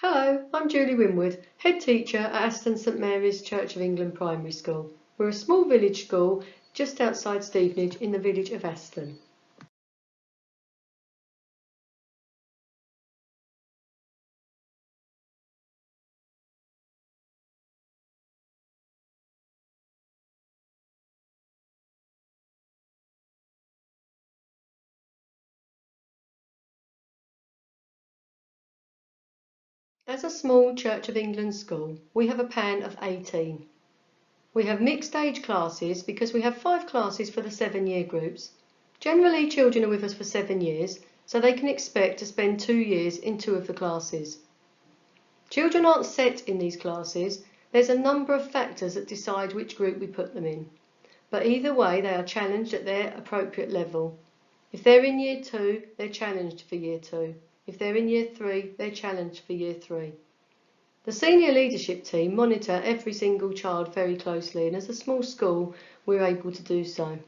Hello, I'm Julie Winwood, Head Teacher at Aston St Mary's Church of England Primary School. We're a small village school just outside Stevenage in the village of Aston. As a small Church of England school, we have a PAN of 18. We have mixed age classes because we have 5 classes for the 7-year groups. Generally, children are with us for 7 years, so they can expect to spend 2 years in 2 of the classes. Children aren't set in these classes. There's a number of factors that decide which group we put them in. But either way, they are challenged at their appropriate level. If they're in Year 2, they're challenged for Year 2. If they're in Year 3, they're challenged for Year 3. The senior leadership team monitor every single child very closely, and as a small school, we're able to do so.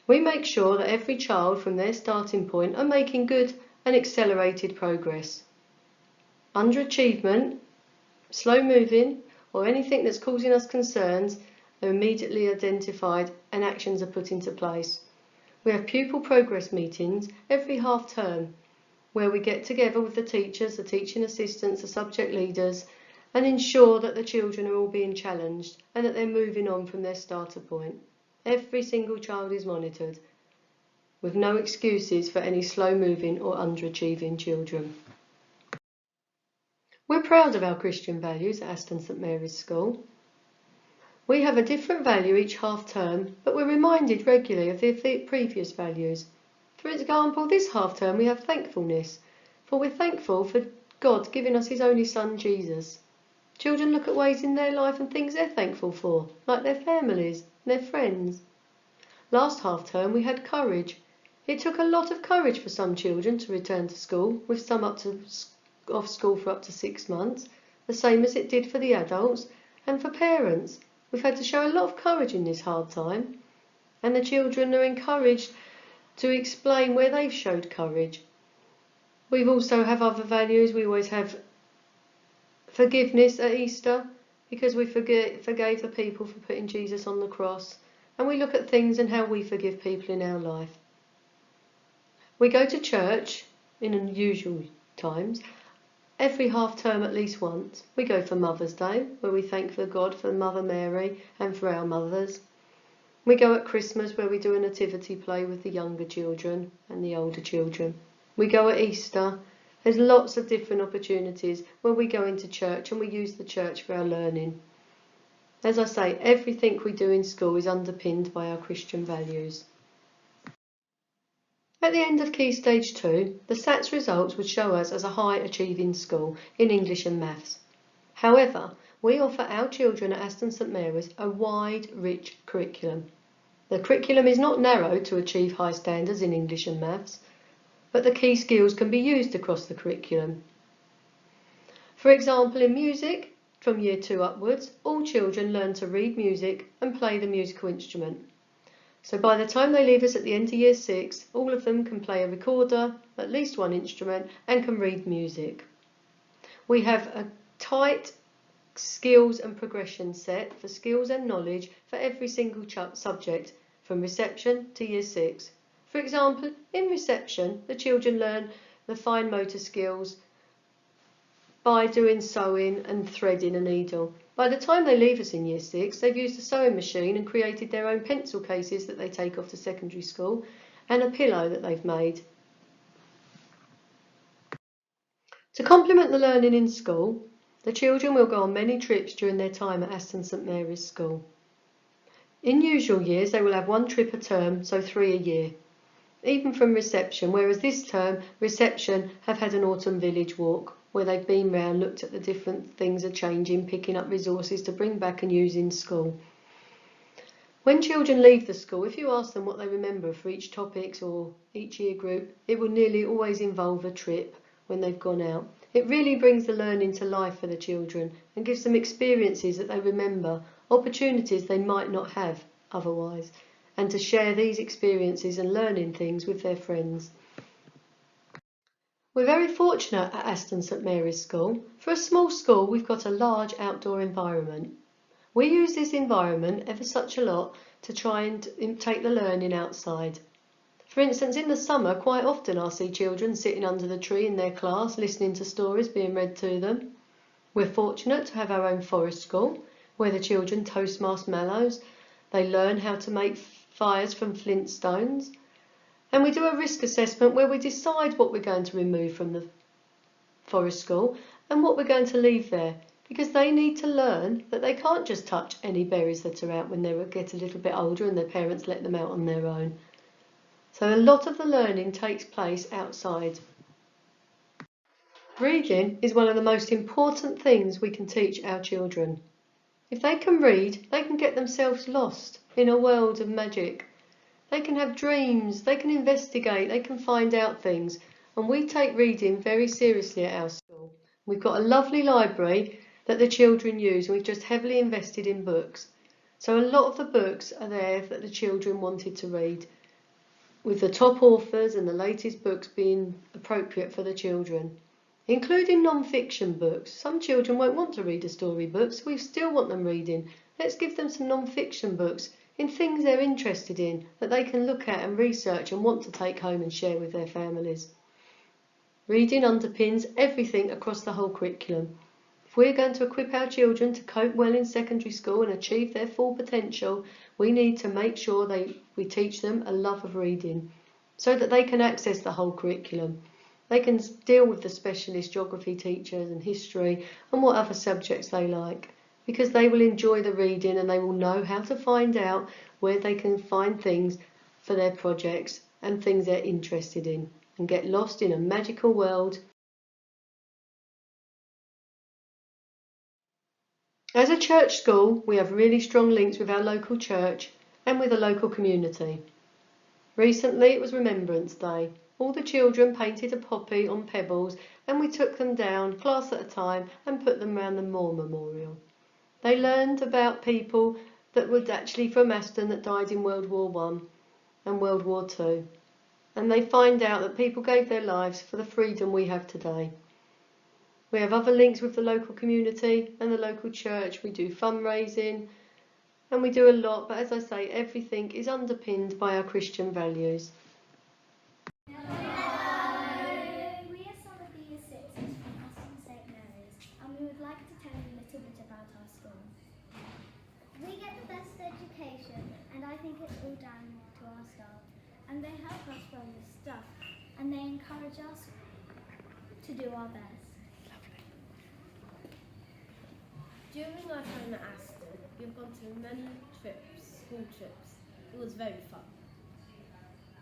We make sure that every child from their starting point are making good and accelerated progress. Underachievement, slow moving, or anything that's causing us concerns are immediately identified and actions are put into place. We have pupil progress meetings every half term where we get together with the teachers, the teaching assistants, the subject leaders and ensure that the children are all being challenged and that they're moving on from their starter point. Every single child is monitored with no excuses for any slow moving or underachieving children. We're proud of our Christian values at Aston St Mary's School. We have a different value each half term, but we're reminded regularly of the previous values. For example, this half term we have thankfulness, for we're thankful for God giving us his only son Jesus. Children look at ways in their life and things they're thankful for, like their families, their friends. Last half term we had courage. It took a lot of courage for some children to return to school, with some off school for up to 6 months, the same as it did for the adults and for parents. We've had to show a lot of courage in this hard time, and the children are encouraged to explain where they've showed courage. We also have other values. We always have forgiveness at Easter because we forgave the people for putting Jesus on the cross, and we look at things and how we forgive people in our life. We go to church in unusual times every half term at least once. We go for Mother's Day, where we thank God for Mother Mary and for our mothers. We go at Christmas, where we do a nativity play with the younger children and the older children. We go at Easter. There's lots of different opportunities where we go into church and we use the church for our learning. As I say, everything we do in school is underpinned by our Christian values. At the end of Key Stage 2, the SATS results would show us as a high achieving school in English and Maths. However, we offer our children at Aston St Mary's a wide, rich curriculum. The curriculum is not narrow to achieve high standards in English and Maths, but the key skills can be used across the curriculum. For example, in music, from Year 2 upwards, all children learn to read music and play the musical instrument. So by the time they leave us at the end of Year 6, all of them can play a recorder, at least one instrument, and can read music. We have a tight skills and progression set for skills and knowledge for every single subject, from reception to Year 6. For example, in reception, the children learn the fine motor skills by doing sewing and threading a needle. By the time they leave us in Year 6, they've used a sewing machine and created their own pencil cases that they take off to secondary school and a pillow that they've made. To complement the learning in school, the children will go on many trips during their time at Aston St Mary's School. In usual years, they will have 1 trip a term, so 3 a year, even from reception, whereas this term, reception have had an autumn village walk, where they've been round, looked at the different things are changing, picking up resources to bring back and use in school. When children leave the school, if you ask them what they remember for each topic or each year group, it will nearly always involve a trip when they've gone out. It really brings the learning to life for the children and gives them experiences that they remember, opportunities they might not have otherwise, and to share these experiences and learning things with their friends. We're very fortunate at Aston St Mary's School. For a small school, we've got a large outdoor environment. We use this environment ever such a lot to try and take the learning outside. For instance, in the summer, quite often I see children sitting under the tree in their class, listening to stories being read to them. We're fortunate to have our own forest school, where the children toast marshmallows. They learn how to make fires from flint stones. And we do a risk assessment where we decide what we're going to remove from the forest school and what we're going to leave there, because they need to learn that they can't just touch any berries that are out when they get a little bit older and their parents let them out on their own. So a lot of the learning takes place outside. Reading is one of the most important things we can teach our children. If they can read, they can get themselves lost in a world of magic. They can have dreams, they can investigate, they can find out things. And we take reading very seriously at our school. We've got a lovely library that the children use, and we've just heavily invested in books. So a lot of the books are there that the children wanted to read, with the top authors and the latest books being appropriate for the children, including non-fiction books. Some children won't want to read a storybook, so we still want them reading. Let's give them some non-fiction books in things they're interested in, that they can look at and research and want to take home and share with their families. Reading underpins everything across the whole curriculum. If we're going to equip our children to cope well in secondary school and achieve their full potential, we need to make sure we teach them a love of reading so that they can access the whole curriculum. They can deal with the specialist geography teachers and history and what other subjects they like, because they will enjoy the reading and they will know how to find out where they can find things for their projects and things they're interested in, and get lost in a magical world. As a church school, we have really strong links with our local church and with the local community. Recently it was Remembrance Day. All the children painted a poppy on pebbles and we took them down, class at a time, and put them round the Moore Memorial. They learned about people that were actually from Aston that died in World War I and World War II. And they find out that people gave their lives for the freedom we have today. We have other links with the local community and the local church. We do fundraising and we do a lot, but as I say, everything is underpinned by our Christian values. Hello! We are some of the Year 6s from Aston St Mary's, and we would like to tell you a little bit about our school. We get the best education, and I think it's all down to our staff. And they help us run the stuff, and they encourage us to do our best. During our time at Aston, we've gone to many trips, school trips. It was very fun.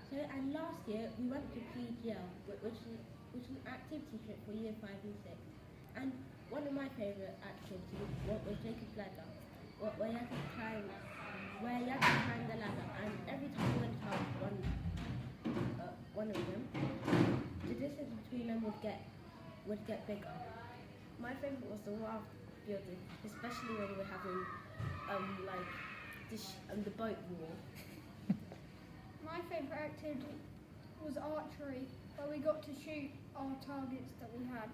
And last year we went to PGL, which was an activity trip for year 5 and 6. And one of my favourite activities was Jacob's Ladder, where you had to climb the ladder, and every time you went up one of them, the distance between them would get bigger. My favourite was the raft building, especially when we were having the boat war. My favourite activity was archery, where we got to shoot our targets that we had.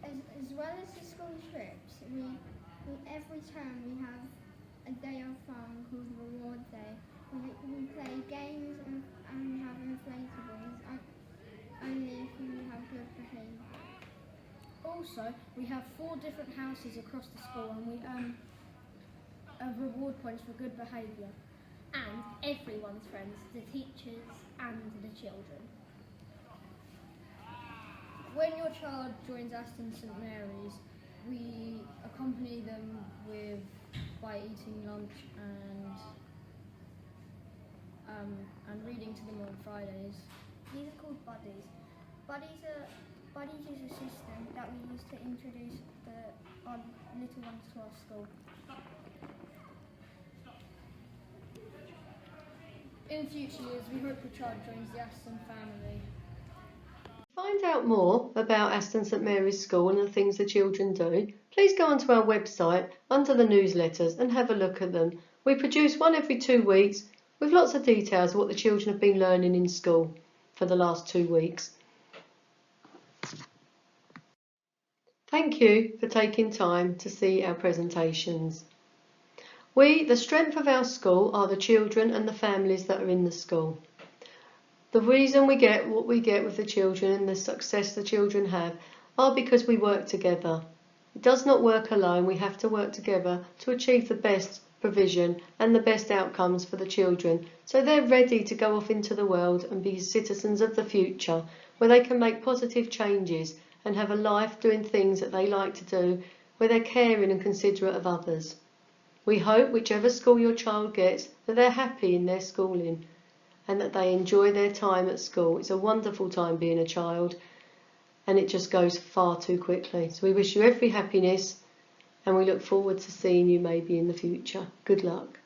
As well as the school trips, we every term we have a day of fun called Reward Day. We play games and we have inflatables, only if we have good behaviour. Also, we have 4 different houses across the school, and we earn reward points for good behaviour. And everyone's friends, the teachers and the children. When your child joins Aston St Mary's, we accompany them by eating lunch and reading to them on Fridays. These are called buddies. Buddies is a system that we use to introduce our little ones to our school. In future years, we hope your child joins the Aston family. To find out more about Aston St Mary's School and the things the children do, please go onto our website under the newsletters and have a look at them. We produce one every 2 weeks with lots of details of what the children have been learning in school for the last 2 weeks. Thank you for taking time to see our presentations. The strength of our school are the children and the families that are in the school. The reason we get what we get with the children and the success the children have are because we work together. It does not work alone. We have to work together to achieve the best provision and the best outcomes for the children, so they're ready to go off into the world and be citizens of the future, where they can make positive changes and have a life doing things that they like to do, where they're caring and considerate of others. We hope whichever school your child gets, that they're happy in their schooling and that they enjoy their time at school. It's a wonderful time being a child, and it just goes far too quickly. So we wish you every happiness, and we look forward to seeing you maybe in the future. Good luck.